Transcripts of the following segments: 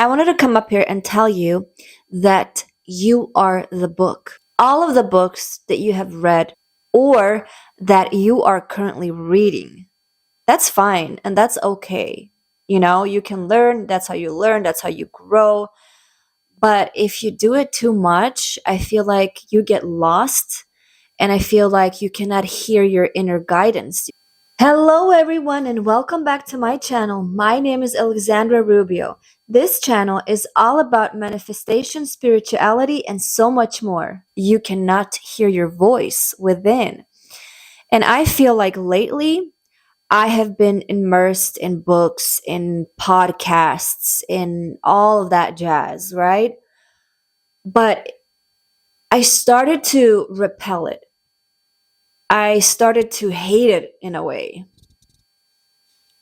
I wanted to come up here and tell you that you are the book. All of the books that you have read or that you are currently reading, that's fine and that's okay. You can learn, that's how you grow. But if you do it too much, I feel like you get lost and I feel like you cannot hear your inner guidance. Hello, everyone, and welcome back to my channel. My name is Alexandra Rubio. This channel is all about manifestation, spirituality, and so much more. You cannot hear your voice within. And I feel like lately, I have been immersed in books, in podcasts, in all of that jazz, right? But I started to repel it. I started to hate it in a way,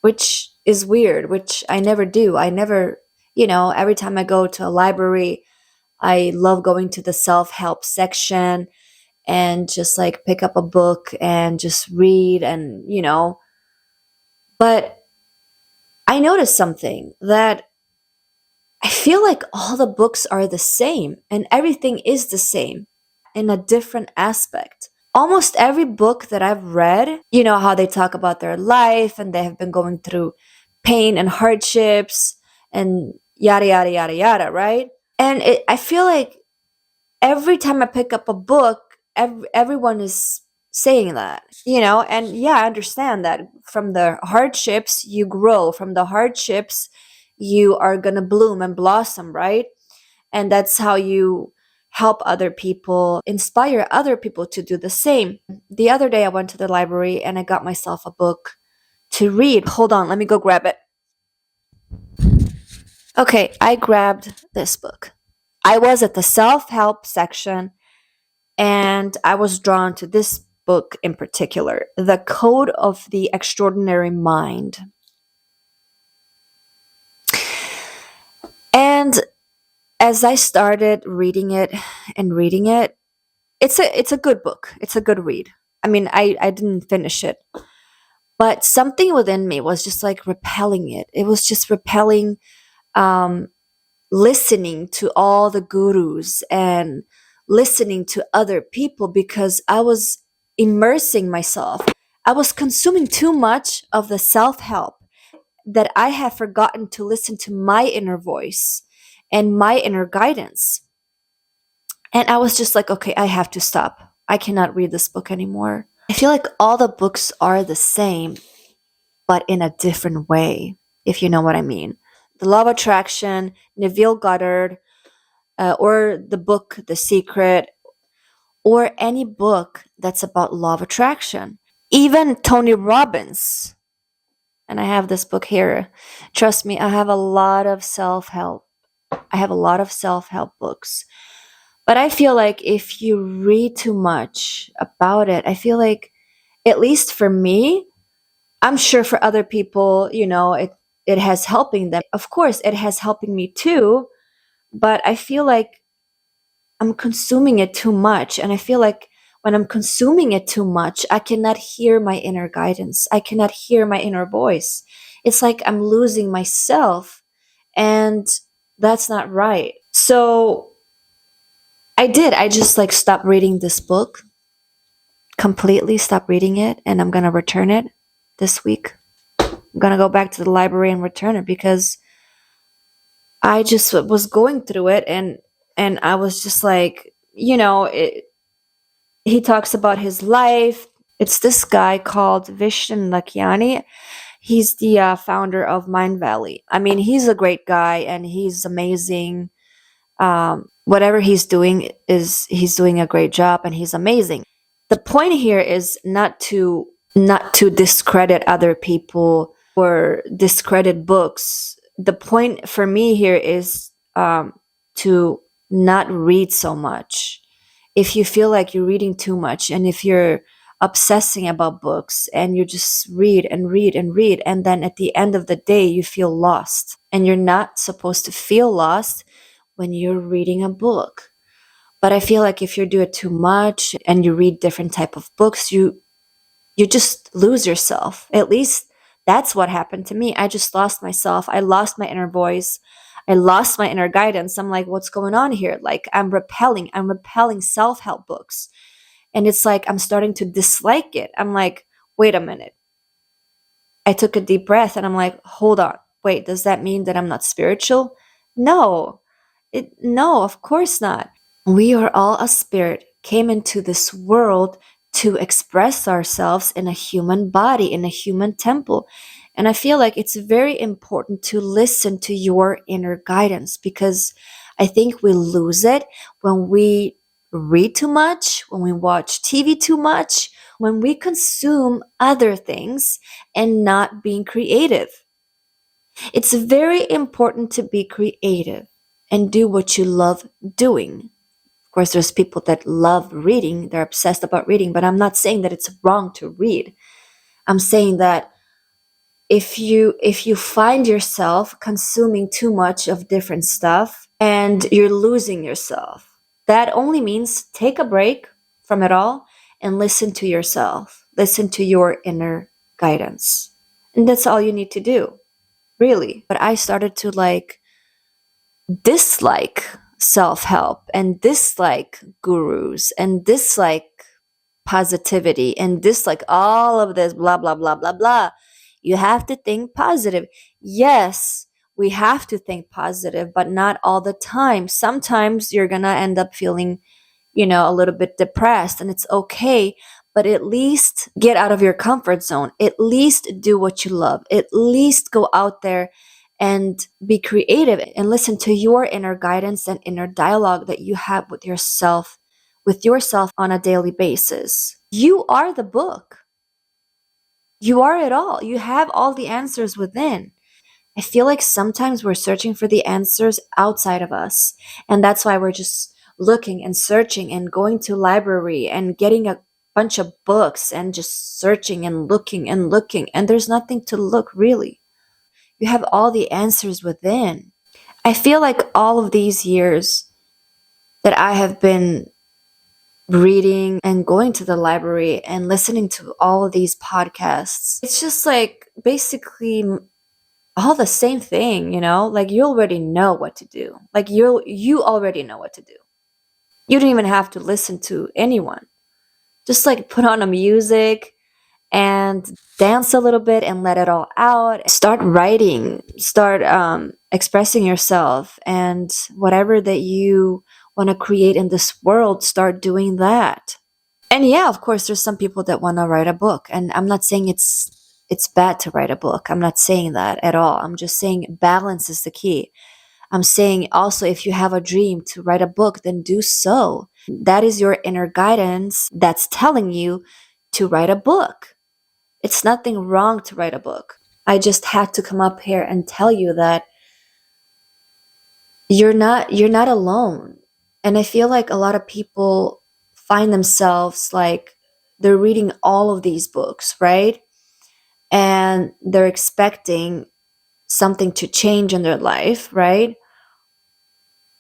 which is weird, which I never do. I never, every time I go to a library, I love going to the self help section and just like pick up a book and just read but I noticed something that I feel like all the books are the same and everything is the same in a different aspect. Almost every book that I've read, how they talk about their life and they have been going through pain and hardships and yada, yada, yada, yada, right? And I feel like every time I pick up a book, everyone is saying that, and yeah, I understand that from the hardships, you grow. From the hardships, you are going to bloom and blossom, right? And that's how you help other people, inspire other people to do the same. The other day, I went to the library and I got myself a book to read. Hold on, let me go grab it. Okay, I grabbed this book. I was at the self help section and I was drawn to this book in particular, The Code of the Extraordinary Mind. And as I started reading it, it's a good book. It's a good read. I mean, I didn't finish it, but something within me was just like repelling it. It was just repelling um, listening to all the gurus and listening to other people because I was immersing myself. I was consuming too much of the self help that I have forgotten to listen to my inner voice and my inner guidance. And I was just like, okay, I have to stop. I cannot read this book anymore. I feel like all the books are the same, but in a different way, if you know what I mean. The Law of Attraction, Neville Goddard, or the book The Secret, or any book that's about law of attraction. Even Tony Robbins. And I have this book here. Trust me, I have a lot of self-help. I have a lot of self-help books. But I feel like if you read too much about it, I feel like, at least for me, I'm sure for other people, it has helping them. Of course, it has helping me too. But I feel like I'm consuming it too much. And I feel like when I'm consuming it too much, I cannot hear my inner guidance. I cannot hear my inner voice. It's like I'm losing myself. And that's not right. So I did. I just like stopped reading this book, completely stopped reading it. And I'm going to return it this week. I'm going to go back to the library and return it because I just was going through it and I was just like, he talks about his life. It's this guy called Vishen Lakiani. He's the founder of Mind Valley. I mean, he's a great guy and he's amazing. Whatever he's doing he's doing a great job and he's amazing. The point here is not to discredit other people or discredit books. The point for me here is to not read so much. If you feel like you're reading too much and if you're obsessing about books and you just read and read and read, and then at the end of the day, you feel lost. And you're not supposed to feel lost when you're reading a book. But I feel like if you do it too much and you read different type of books, you just lose yourself. At least that's what happened to me. I just lost myself. I lost my inner voice. I lost my inner guidance. I'm like, what's going on here? Like, I'm repelling self-help books. And it's like, I'm starting to dislike it. I'm like, wait a minute. I took a deep breath and I'm like, hold on. Wait, does that mean that I'm not spiritual? No. No, of course not. We are all a spirit, came into this world to express ourselves in a human body, in a human temple. And I feel like it's very important to listen to your inner guidance, because I think we lose it when we read too much, when we watch TV too much, when we consume other things and not being creative. It's very important to be creative and do what you love doing. Of course, there's people that love reading, they're obsessed about reading, but I'm not saying that it's wrong to read. I'm saying that if you find yourself consuming too much of different stuff and you're losing yourself, that only means take a break from it all and listen to yourself. Listen to your inner guidance. And that's all you need to do, really. But I started to dislike self help and dislike gurus and dislike positivity and dislike all of this blah, blah, blah, blah, blah. You have to think positive. Yes, we have to think positive, but not all the time. Sometimes you're going to end up feeling, a little bit depressed, and it's okay. But at least get out of your comfort zone. At least do what you love. At least go out there and be creative and listen to your inner guidance and inner dialogue that you have with yourself on a daily basis. You are the book. You are it all. You have all the answers within. I feel like sometimes we're searching for the answers outside of us. And that's why we're just looking and searching and going to library and getting a bunch of books and just searching and looking and looking. And there's nothing to look, really. You have all the answers within. I feel like all of these years that I have been reading and going to the library and listening to all of these podcasts, it's just like basically all the same thing, like you already know what to do. Like you already know what to do. You don't even have to listen to anyone. Just like put on a music and dance a little bit and let it all out. Start writing, start expressing yourself, and whatever that you want to create in this world, start doing that. And yeah, of course, there's some people that want to write a book, and I'm not saying it's bad to write a book. I'm not saying that at all. I'm just saying balance is the key. I'm saying also, if you have a dream to write a book, then do so. That is your inner guidance that's telling you to write a book. It's nothing wrong to write a book. I just had to come up here and tell you that you're not alone. And I feel like a lot of people find themselves like they're reading all of these books, right? And they're expecting something to change in their life, right?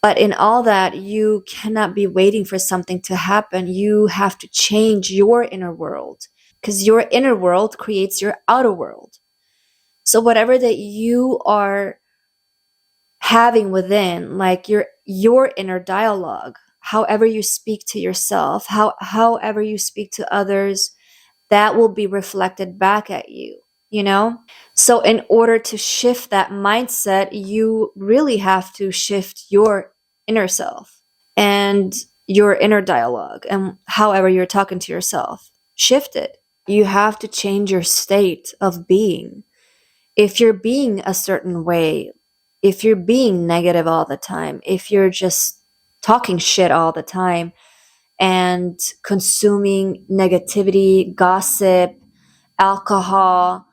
But in all that, you cannot be waiting for something to happen. You have to change your inner world, because your inner world creates your outer world. So whatever that you are having within, like your inner dialogue, however you speak to yourself, however you speak to others, that will be reflected back at you. So in order to shift that mindset, you really have to shift your inner self and your inner dialogue, and however you're talking to yourself, shift it. You have to change your state of being. If you're being a certain way, if you're being negative all the time, if you're just talking shit all the time and consuming negativity, gossip, alcohol,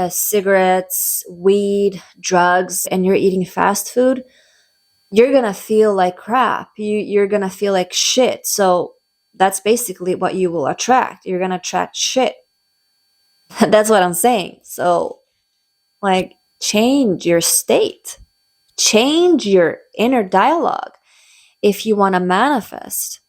cigarettes, weed, drugs, and you're eating fast food, you're going to feel like crap. You're going to feel like shit. So that's basically what you will attract. You're going to attract shit. That's what I'm saying. So, like, change your state, change your inner dialogue if you want to manifest.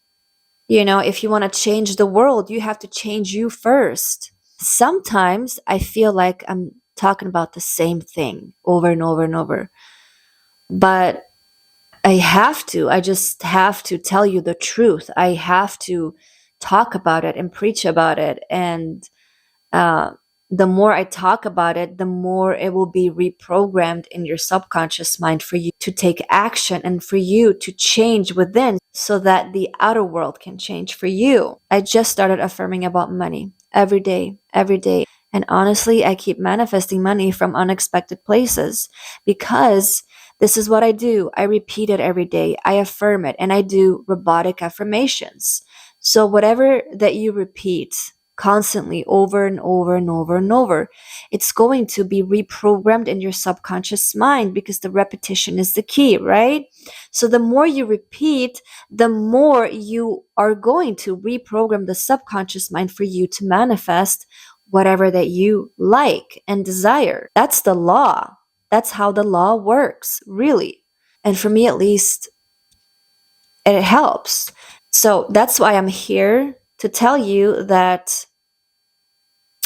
If you want to change the world, you have to change you first. Sometimes I feel like I'm talking about the same thing over and over and over. But I just have to tell you the truth. I have to talk about it and preach about it. And uh, the more I talk about it, the more it will be reprogrammed in your subconscious mind for you to take action and for you to change within so that the outer world can change for you. I just started affirming about money every day, every day. And honestly, I keep manifesting money from unexpected places because this is what I do. I repeat it every day. I affirm it and I do robotic affirmations. So, whatever that you repeat constantly over and over and over and over, it's going to be reprogrammed in your subconscious mind because the repetition is the key, right? So, the more you repeat, the more you are going to reprogram the subconscious mind for you to manifest whatever that you like and desire. That's the law. That's how the law works, really. And for me, at least, it helps. So that's why I'm here to tell you that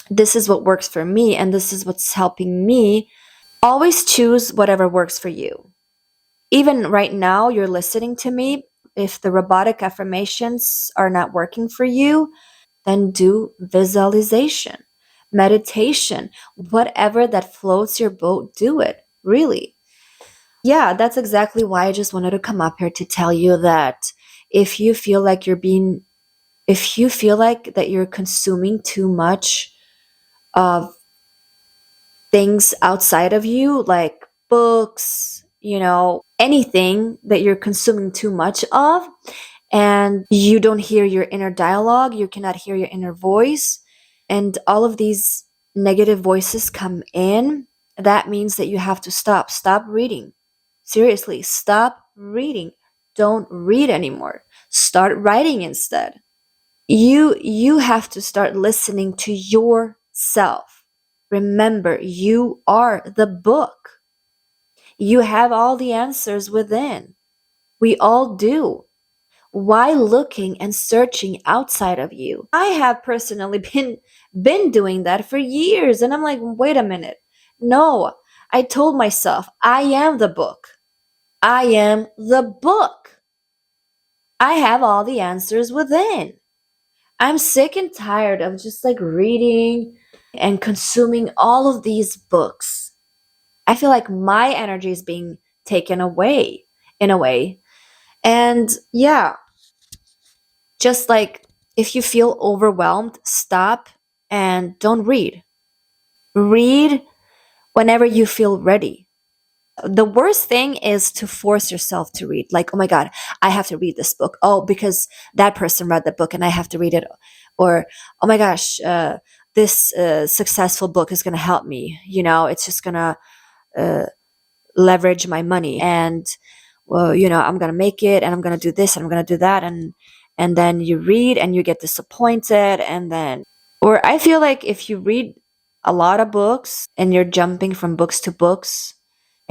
this is what works for me and this is what's helping me. Always choose whatever works for you. Even right now, you're listening to me. If the robotic affirmations are not working for you, then do visualization, meditation, whatever that floats your boat, do it. Really. Yeah, that's exactly why I just wanted to come up here to tell you that if you feel like you're being, if you feel like that you're consuming too much of things outside of you, like books, anything that you're consuming too much of, and you don't hear your inner dialogue, you cannot hear your inner voice, and all of these negative voices come in, that means that you have to stop. Stop reading. Seriously, stop reading. Don't read anymore. Start writing instead. You have to start listening to yourself. Remember, you are the book. You have all the answers within. We all do. Why looking and searching outside of you? I have personally been doing that for years, and I'm like, wait a minute. No, I told myself, I am the book. I am the book. I have all the answers within. I'm sick and tired of just like reading and consuming all of these books. I feel like my energy is being taken away in a way. And yeah, just like if you feel overwhelmed, stop and don't read. Read whenever you feel ready. The worst thing is to force yourself to read. Like, oh my God, I have to read this book. Oh, because that person read the book and I have to read it. Or, oh my gosh, this successful book is going to help me. It's just going to uh, leverage my money. And, well, I'm going to make it and I'm going to do this and I'm going to do that. And then you read and you get disappointed. And then, or I feel like if you read a lot of books and you're jumping from books to books,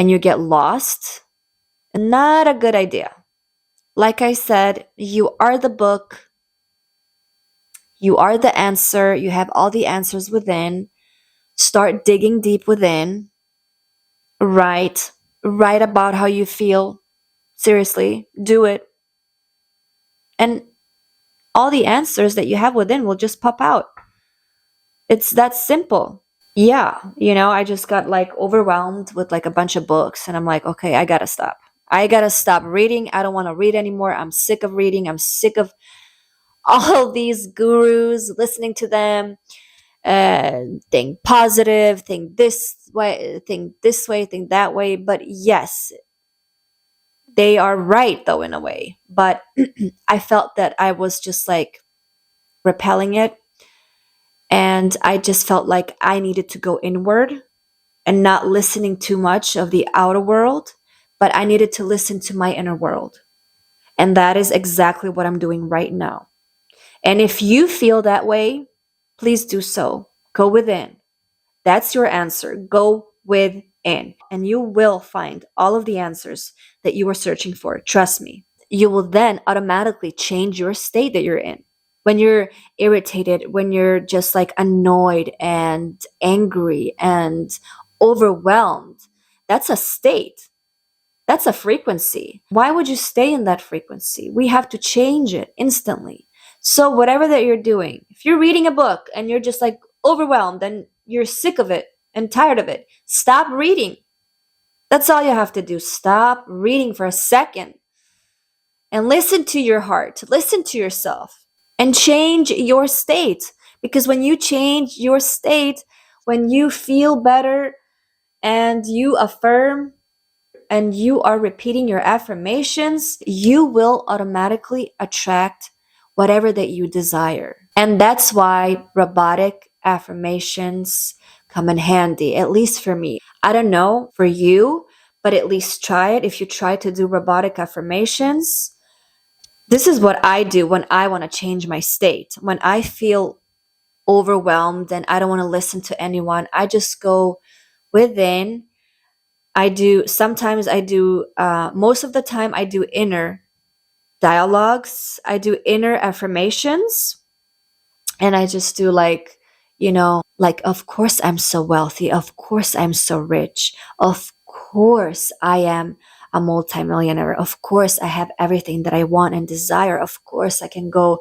and you get lost, not a good idea. Like I said, you are the book, you are the answer, you have all the answers within. Start digging deep within. Write about how you feel. Seriously, do it. And all the answers that you have within will just pop out. It's that simple. Yeah, I just got like overwhelmed with like a bunch of books and I'm like, okay, I gotta stop. I gotta stop reading. I don't want to read anymore. I'm sick of reading. I'm sick of all these gurus, listening to them, think positive, think this way, think that way. But yes, they are right though in a way. But I felt that I was just like repelling it. And I just felt like I needed to go inward and not listening too much of the outer world, but I needed to listen to my inner world. And that is exactly what I'm doing right now. And if you feel that way, please do so. Go within. That's your answer. Go within. And you will find all of the answers that you are searching for. Trust me. You will then automatically change your state that you're in. When you're irritated, when you're just like annoyed and angry and overwhelmed, that's a state. That's a frequency. Why would you stay in that frequency? We have to change it instantly. So, whatever that you're doing, if you're reading a book and you're just like overwhelmed and you're sick of it and tired of it, stop reading. That's all you have to do. Stop reading for a second and listen to your heart, listen to yourself, and change your state. Because when you change your state, when you feel better and you affirm and you are repeating your affirmations, you will automatically attract whatever that you desire. And that's why robotic affirmations come in handy, at least for me. I don't know for you, but at least try it. If you try to do robotic affirmations, this is what I do when I want to change my state. When I feel overwhelmed and I don't want to listen to anyone, I just go within. Most of the time, I do inner dialogues, I do inner affirmations, and I just do like, of course I'm so wealthy, of course I'm so rich, of course I am a multimillionaire, of course I have everything that I want and desire, of course I can go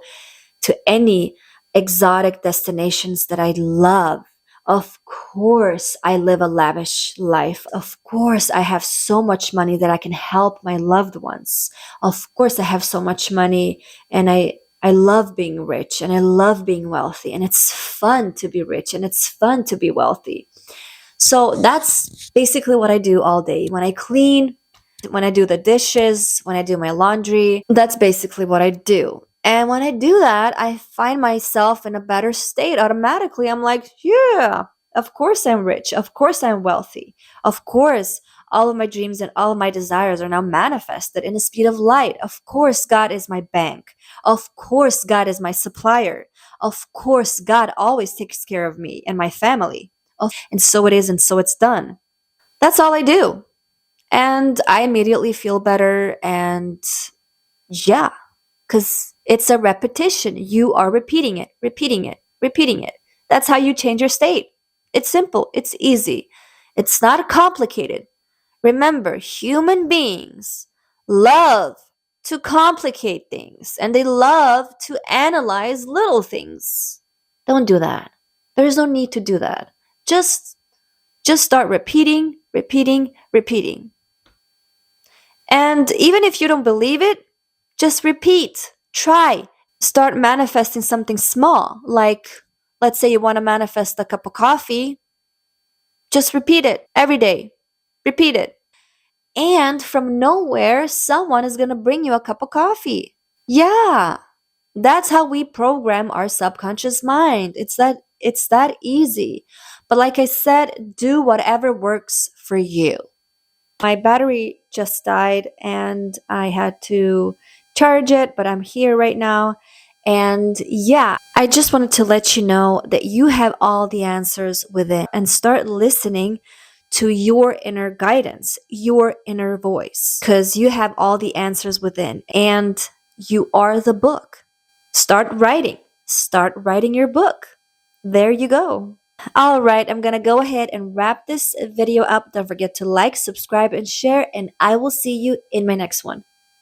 to any exotic destinations that I love. Of course, I live a lavish life. Of course, I have so much money that I can help my loved ones. Of course, I have so much money and I love being rich and I love being wealthy and it's fun to be rich and it's fun to be wealthy. So that's basically what I do all day. When I clean, when I do the dishes, when I do my laundry, that's basically what I do. And when I do that, I find myself in a better state automatically. I'm like, yeah, of course I'm rich. Of course I'm wealthy. Of course, all of my dreams and all of my desires are now manifested in the speed of light. Of course, God is my bank. Of course, God is my supplier. Of course, God always takes care of me and my family. And so it is, and so it's done. That's all I do. And I immediately feel better. And yeah, because it's a repetition. You are repeating it, repeating it, repeating it. That's how you change your state. It's simple, it's easy, it's not complicated. Remember, human beings love to complicate things and they love to analyze little things. Don't do that. There's no need to do that. Just just start repeating, repeating, repeating. And even if you don't believe it, just repeat. Try. Start manifesting something small. Like, let's say you want to manifest a cup of coffee. Just repeat it every day. Repeat it. And from nowhere, someone is going to bring you a cup of coffee. Yeah. That's how we program our subconscious mind. It's that easy. But like I said, do whatever works for you. My battery just died and I had to charge it, but I'm here right now. And yeah, I just wanted to let you know that you have all the answers within and start listening to your inner guidance, your inner voice, because you have all the answers within and you are the book. Start writing. Start writing your book. There you go. All right, I'm gonna go ahead and wrap this video up. Don't forget to like, subscribe, and share, and I will see you in my next one.